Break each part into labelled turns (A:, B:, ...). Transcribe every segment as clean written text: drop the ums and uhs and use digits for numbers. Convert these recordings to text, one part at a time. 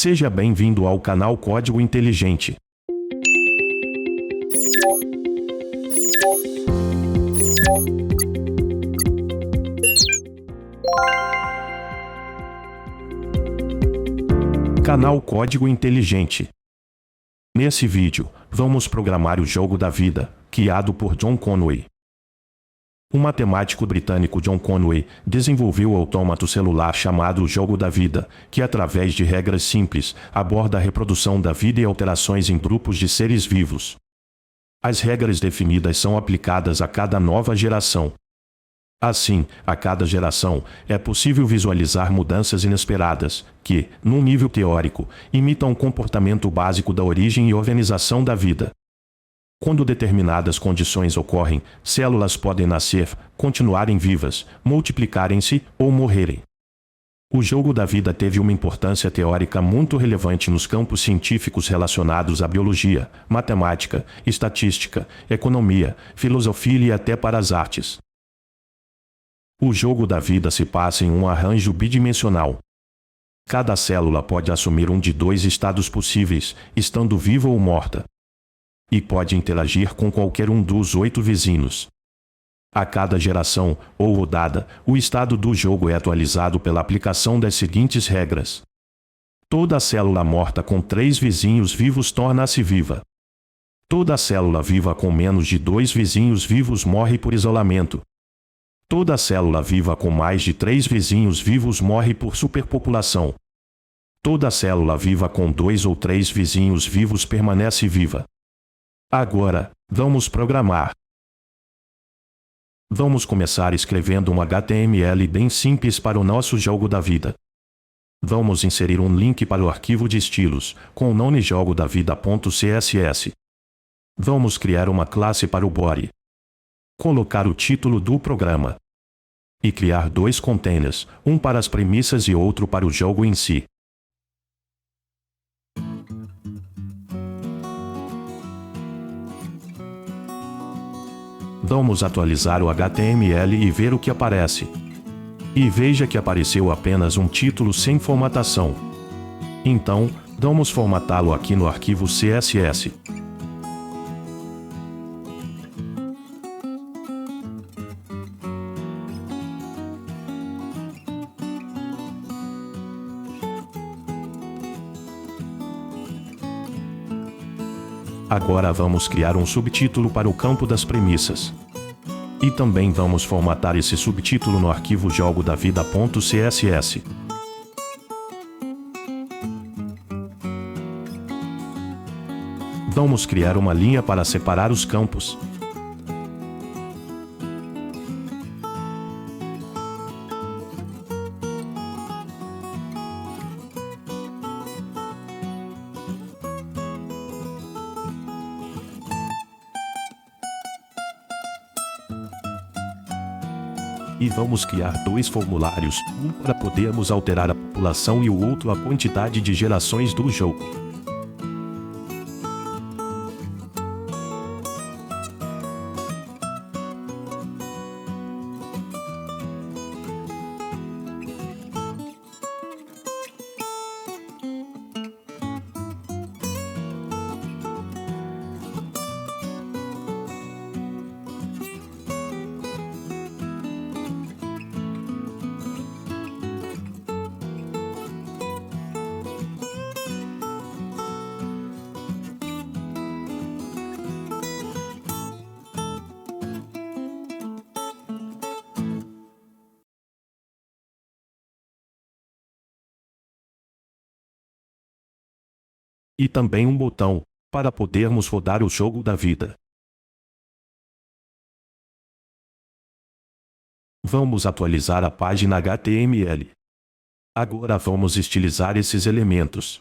A: Seja bem-vindo ao canal Código Inteligente. Canal Código Inteligente. Nesse vídeo, vamos programar o jogo da vida, criado por John Conway. O matemático britânico John Conway desenvolveu o autômato celular chamado Jogo da Vida, que através de regras simples, aborda a reprodução da vida e alterações em grupos de seres vivos. As regras definidas são aplicadas a cada nova geração. Assim, a cada geração, é possível visualizar mudanças inesperadas, que, num nível teórico, imitam o comportamento básico da origem e organização da vida. Quando determinadas condições ocorrem, células podem nascer, continuarem vivas, multiplicarem-se ou morrerem. O jogo da vida teve uma importância teórica muito relevante nos campos científicos relacionados à biologia, matemática, estatística, economia, filosofia e até para as artes. O jogo da vida se passa em um arranjo bidimensional. Cada célula pode assumir um de dois estados possíveis, estando viva ou morta. E pode interagir com qualquer um dos 8 vizinhos. A cada geração, ou rodada, o estado do jogo é atualizado pela aplicação das seguintes regras. Toda célula morta com 3 vizinhos vivos torna-se viva. Toda célula viva com menos de 2 vizinhos vivos morre por isolamento. Toda célula viva com mais de 3 vizinhos vivos morre por superpopulação. Toda célula viva com 2 ou 3 vizinhos vivos permanece viva. Agora, vamos programar. Vamos começar escrevendo um HTML bem simples para o nosso jogo da vida. Vamos inserir um link para o arquivo de estilos, com o nome jogodavida.css. Vamos criar uma classe para o body. Colocar o título do programa. E criar 2 containers, um para as premissas e outro para o jogo em si. Vamos atualizar o HTML e ver o que aparece. E veja que apareceu apenas um título sem formatação. Então, vamos formatá-lo aqui no arquivo CSS. Agora vamos criar um subtítulo para o campo das premissas. E também vamos formatar esse subtítulo no arquivo jogodavida.css. Vamos criar uma linha para separar os campos. E vamos criar 2 formulários, um para podermos alterar a população e o outro a quantidade de gerações do jogo. E também um botão, para podermos rodar o jogo da vida. Vamos atualizar a página HTML. Agora vamos estilizar esses elementos.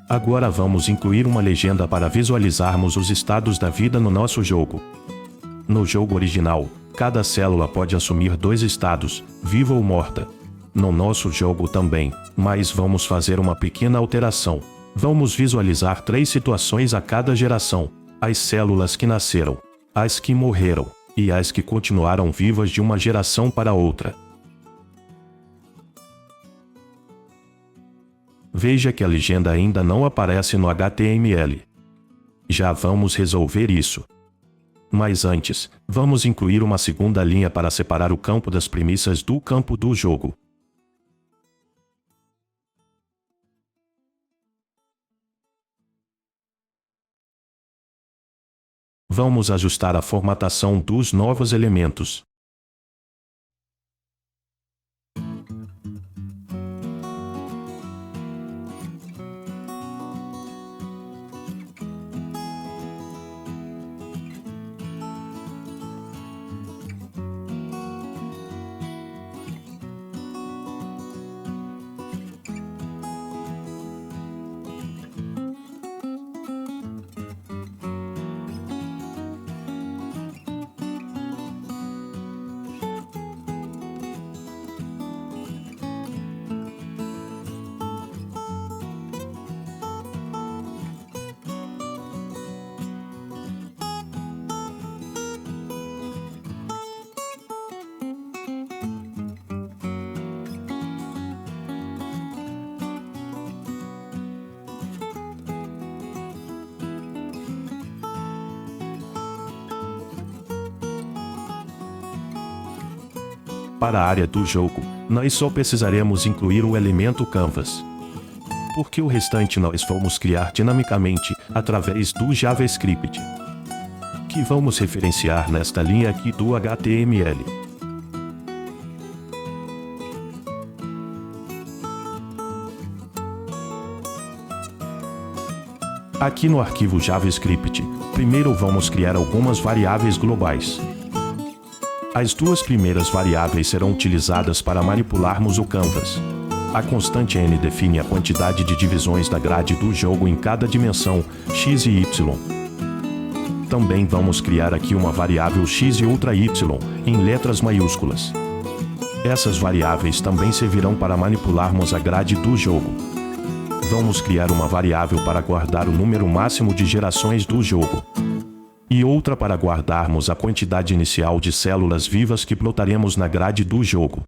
A: Agora vamos incluir uma legenda para visualizarmos os estados da vida no nosso jogo. No jogo original, cada célula pode assumir 2 estados, viva ou morta. No nosso jogo também, mas vamos fazer uma pequena alteração. Vamos visualizar 3 situações a cada geração: as células que nasceram, as que morreram, e as que continuaram vivas de uma geração para outra. Veja que a legenda ainda não aparece no HTML. Já vamos resolver isso. Mas antes, vamos incluir uma segunda linha para separar o campo das premissas do campo do jogo. Vamos ajustar a formatação dos novos elementos. Para a área do jogo, nós só precisaremos incluir o elemento Canvas, porque o restante nós vamos criar dinamicamente através do JavaScript, que vamos referenciar nesta linha aqui do HTML. Aqui no arquivo JavaScript, primeiro vamos criar algumas variáveis globais. As 2 primeiras variáveis serão utilizadas para manipularmos o Canvas. A constante n define a quantidade de divisões da grade do jogo em cada dimensão, x e y. Também vamos criar aqui uma variável x e outra y, em letras maiúsculas. Essas variáveis também servirão para manipularmos a grade do jogo. Vamos criar uma variável para guardar o número máximo de gerações do jogo, e outra para guardarmos a quantidade inicial de células vivas que plotaremos na grade do jogo.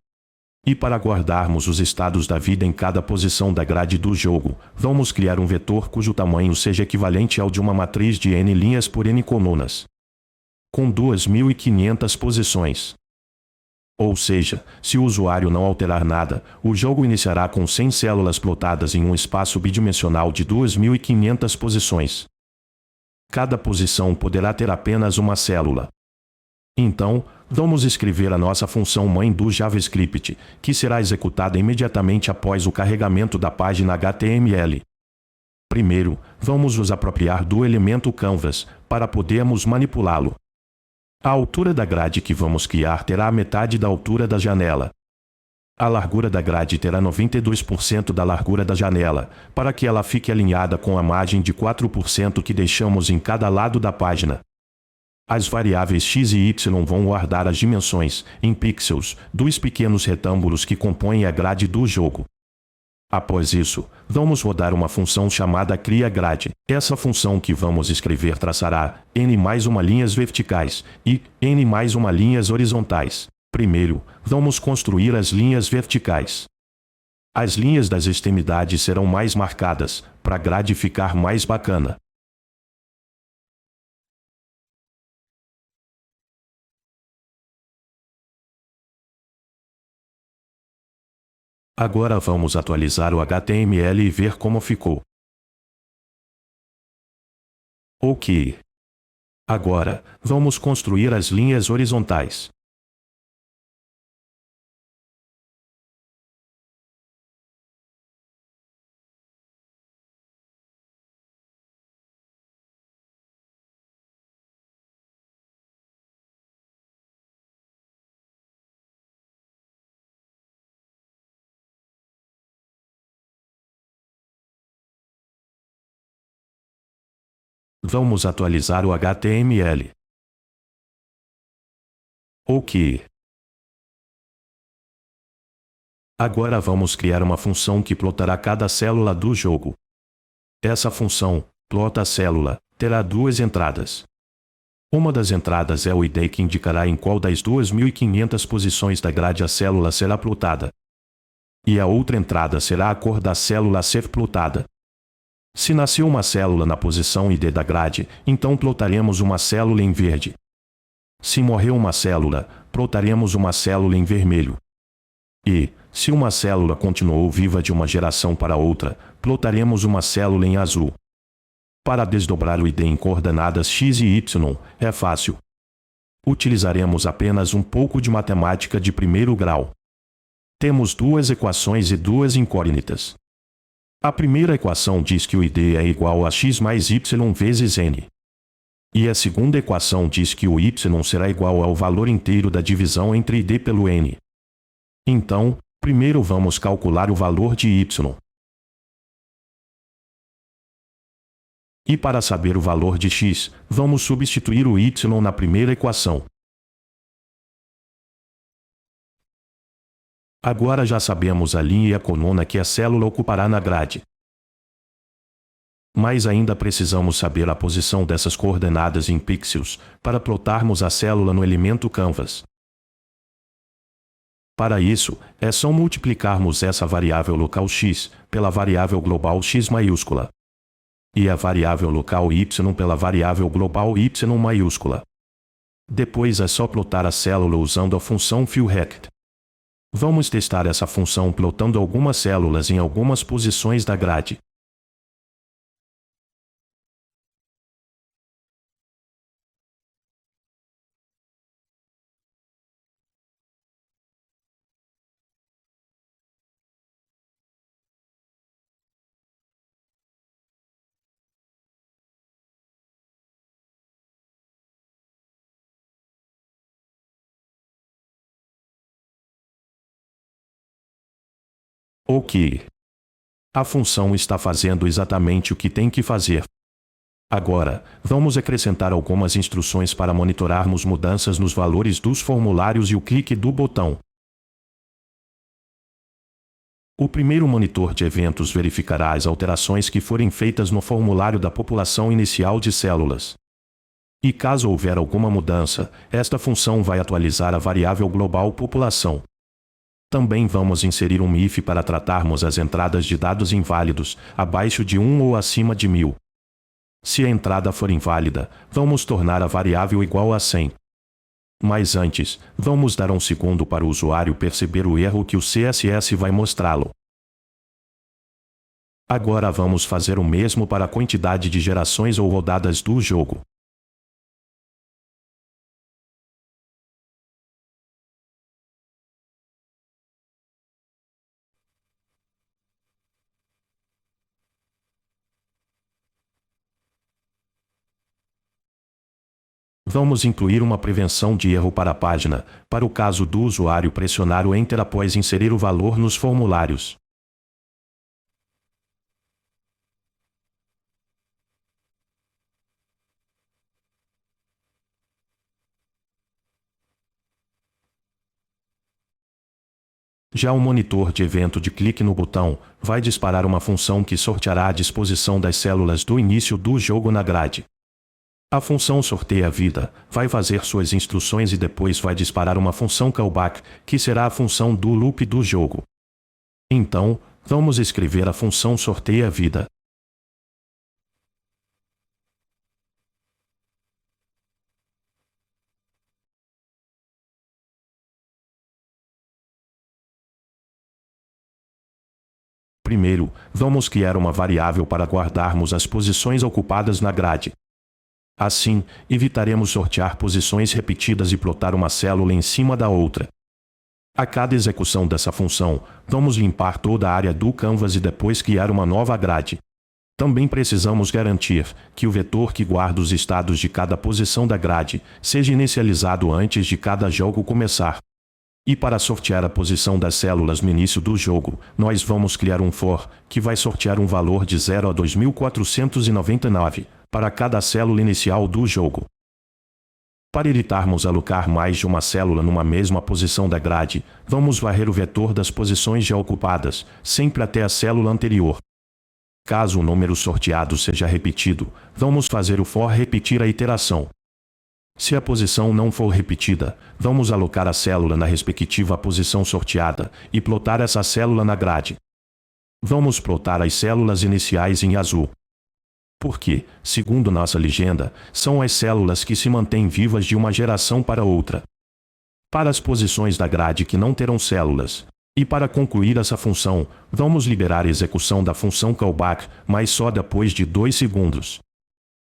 A: E para guardarmos os estados da vida em cada posição da grade do jogo, vamos criar um vetor cujo tamanho seja equivalente ao de uma matriz de n linhas por n colunas, com 2.500 posições. Ou seja, se o usuário não alterar nada, o jogo iniciará com 100 células plotadas em um espaço bidimensional de 2.500 posições. Cada posição poderá ter apenas uma célula. Então, vamos escrever a nossa função mãe do JavaScript, que será executada imediatamente após o carregamento da página HTML. Primeiro, vamos nos apropriar do elemento Canvas, para podermos manipulá-lo. A altura da grade que vamos criar terá a metade da altura da janela. A largura da grade terá 92% da largura da janela, para que ela fique alinhada com a margem de 4% que deixamos em cada lado da página. As variáveis x e y vão guardar as dimensões, em pixels, dos pequenos retângulos que compõem a grade do jogo. Após isso, vamos rodar uma função chamada criaGrade. Essa função que vamos escrever traçará n mais uma linhas verticais e n mais uma linhas horizontais. Primeiro, vamos construir as linhas verticais. As linhas das extremidades serão mais marcadas, para a grade ficar mais bacana. Agora vamos atualizar o HTML e ver como ficou. Ok. Agora, vamos construir as linhas horizontais. vamos atualizar o HTML. Ok. Agora vamos criar uma função que plotará cada célula do jogo. Essa função, plota a célula, terá duas entradas. Uma das entradas é o ID que indicará em qual das 2.500 posições da grade a célula será plotada. E a outra entrada será a cor da célula a ser plotada. Se nasceu uma célula na posição ID da grade, então plotaremos uma célula em verde. Se morreu uma célula, plotaremos uma célula em vermelho. E, se uma célula continuou viva de uma geração para outra, plotaremos uma célula em azul. Para desdobrar o ID em coordenadas x e y, é fácil. Utilizaremos apenas um pouco de matemática de primeiro grau. Temos duas equações e duas incógnitas. A primeira equação diz que o ID é igual a x mais y vezes n. E a segunda equação diz que o y será igual ao valor inteiro da divisão entre ID pelo n. Então, primeiro vamos calcular o valor de y. E para saber o valor de x, vamos substituir o y na primeira equação. Agora já sabemos a linha e a coluna que a célula ocupará na grade. Mas ainda precisamos saber a posição dessas coordenadas em pixels, para plotarmos a célula no elemento canvas. Para isso, é só multiplicarmos essa variável local x pela variável global x maiúscula. E a variável local y pela variável global y maiúscula. Depois é só plotar a célula usando a função fillRect. Vamos testar essa função plotando algumas células em algumas posições da grade. Ok. A função está fazendo exatamente o que tem que fazer. Agora, vamos acrescentar algumas instruções para monitorarmos mudanças nos valores dos formulários e o clique do botão. O primeiro monitor de eventos verificará as alterações que forem feitas no formulário da população inicial de células. E caso houver alguma mudança, esta função vai atualizar a variável global população. Também vamos inserir um if para tratarmos as entradas de dados inválidos, abaixo de 1 ou acima de 1000. Se a entrada for inválida, vamos tornar a variável igual a 100. Mas antes, vamos dar um segundo para o usuário perceber o erro que o CSS vai mostrá-lo. Agora vamos fazer o mesmo para a quantidade de gerações ou rodadas do jogo. Vamos incluir uma prevenção de erro para a página, para o caso do usuário pressionar o Enter após inserir o valor nos formulários. Já o monitor de evento de clique no botão vai disparar uma função que sorteará a disposição das células do início do jogo na grade. A função sorteia a vida vai fazer suas instruções e depois vai disparar uma função callback, que será a função do loop do jogo. Então, vamos escrever a função sorteia a vida. Primeiro, vamos criar uma variável para guardarmos as posições ocupadas na grade. Assim, evitaremos sortear posições repetidas e plotar uma célula em cima da outra. A cada execução dessa função, vamos limpar toda a área do canvas e depois criar uma nova grade. Também precisamos garantir que o vetor que guarda os estados de cada posição da grade seja inicializado antes de cada jogo começar. E para sortear a posição das células no início do jogo, nós vamos criar um for, que vai sortear um valor de 0 a 2499, para cada célula inicial do jogo. Para evitarmos alocar mais de uma célula numa mesma posição da grade, vamos varrer o vetor das posições já ocupadas, sempre até a célula anterior. Caso o número sorteado seja repetido, vamos fazer o for repetir a iteração. Se a posição não for repetida, vamos alocar a célula na respectiva posição sorteada e plotar essa célula na grade. Vamos plotar as células iniciais em azul. Porque, segundo nossa legenda, são as células que se mantêm vivas de uma geração para outra. Para as posições da grade que não terão células, e para concluir essa função, vamos liberar a execução da função callback, mas só depois de 2 segundos.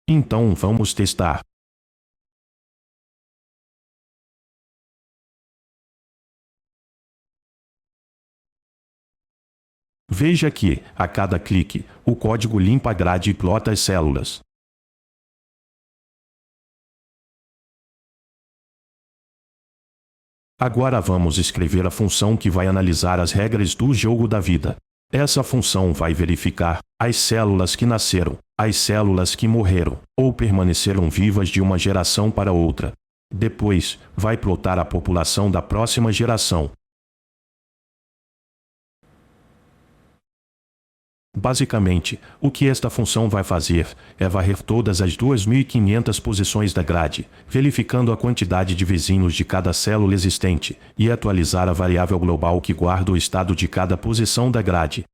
A: Então vamos testar. Veja que, a cada clique, o código limpa a grade e plota as células. Agora vamos escrever a função que vai analisar as regras do jogo da vida. Essa função vai verificar as células que nasceram, as células que morreram ou permaneceram vivas de uma geração para outra. Depois, vai plotar a população da próxima geração. Basicamente, o que esta função vai fazer é varrer todas as 2.500 posições da grade, verificando a quantidade de vizinhos de cada célula existente, e atualizar a variável global que guarda o estado de cada posição da grade.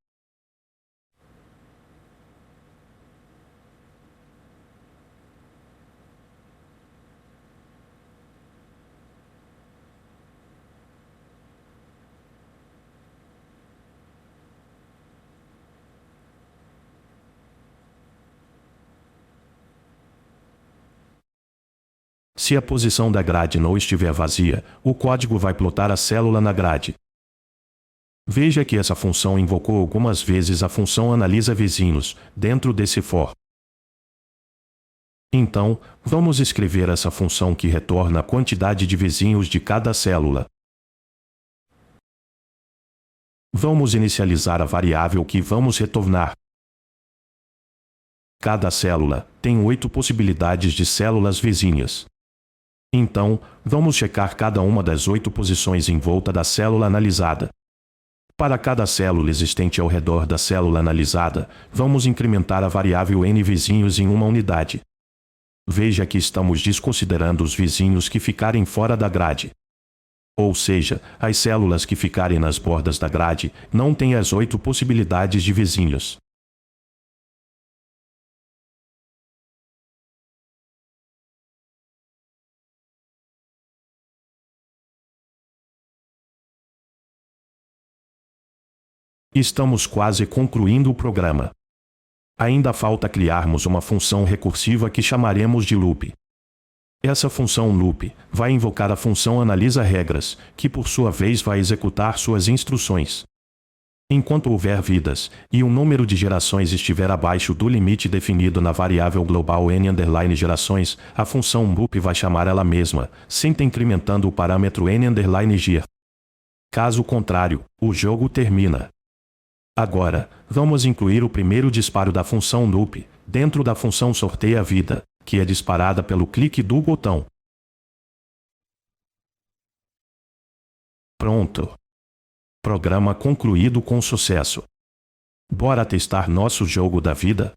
A: Se a posição da grade não estiver vazia, o código vai plotar a célula na grade. Veja que essa função invocou algumas vezes a função analisa vizinhos, dentro desse for. Então, vamos escrever essa função que retorna a quantidade de vizinhos de cada célula. Vamos inicializar a variável que vamos retornar. Cada célula tem 8 possibilidades de células vizinhas. Então, vamos checar cada uma das 8 posições em volta da célula analisada. Para cada célula existente ao redor da célula analisada, vamos incrementar a variável n vizinhos em uma unidade. Veja que estamos desconsiderando os vizinhos que ficarem fora da grade. Ou seja, as células que ficarem nas bordas da grade não têm as 8 possibilidades de vizinhos. Estamos quase concluindo o programa. Ainda falta criarmos uma função recursiva que chamaremos de loop. Essa função loop vai invocar a função analisa regras, que por sua vez vai executar suas instruções. Enquanto houver vidas, e o número de gerações estiver abaixo do limite definido na variável global n_gerações, a função loop vai chamar ela mesma, sempre incrementando o parâmetro n_ger. Caso contrário, o jogo termina. Agora, vamos incluir o primeiro disparo da função loop, dentro da função sorteia vida, que é disparada pelo clique do botão. Pronto. Programa concluído com sucesso. Bora testar nosso jogo da vida?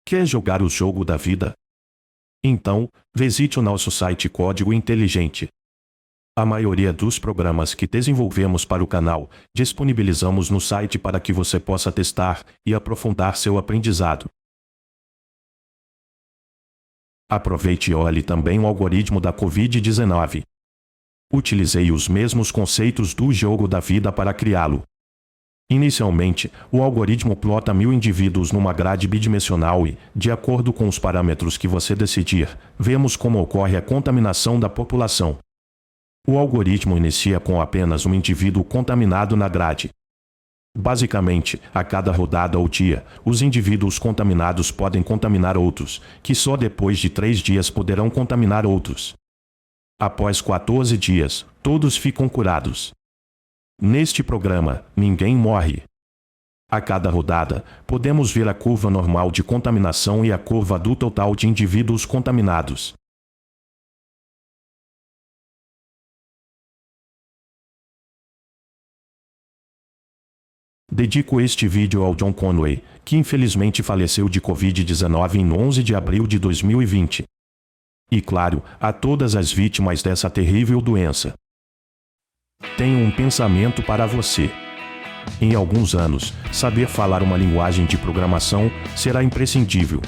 A: Quer jogar o jogo da vida? Então, visite o nosso site Código Inteligente. A maioria dos programas que desenvolvemos para o canal, disponibilizamos no site para que você possa testar e aprofundar seu aprendizado. Aproveite e olhe também o algoritmo da Covid-19. Utilizei os mesmos conceitos do jogo da vida para criá-lo. Inicialmente, o algoritmo plota 1000 indivíduos numa grade bidimensional e, de acordo com os parâmetros que você decidir, vemos como ocorre a contaminação da população. O algoritmo inicia com apenas um indivíduo contaminado na grade. Basicamente, a cada rodada ou dia, os indivíduos contaminados podem contaminar outros, que só depois de 3 dias poderão contaminar outros. Após 14 dias, todos ficam curados. Neste programa, ninguém morre. A cada rodada, podemos ver a curva normal de contaminação e a curva do total de indivíduos contaminados. Dedico este vídeo ao John Conway, que infelizmente faleceu de Covid-19 em 11 de abril de 2020. E claro, a todas as vítimas dessa terrível doença. Tenho um pensamento para você. Em alguns anos, saber falar uma linguagem de programação será imprescindível.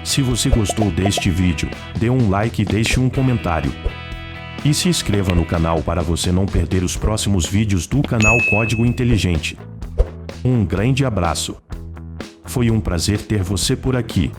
A: Se você gostou deste vídeo, dê um like e deixe um comentário. E se inscreva no canal para você não perder os próximos vídeos do canal Código Inteligente. Um grande abraço. Foi um prazer ter você por aqui.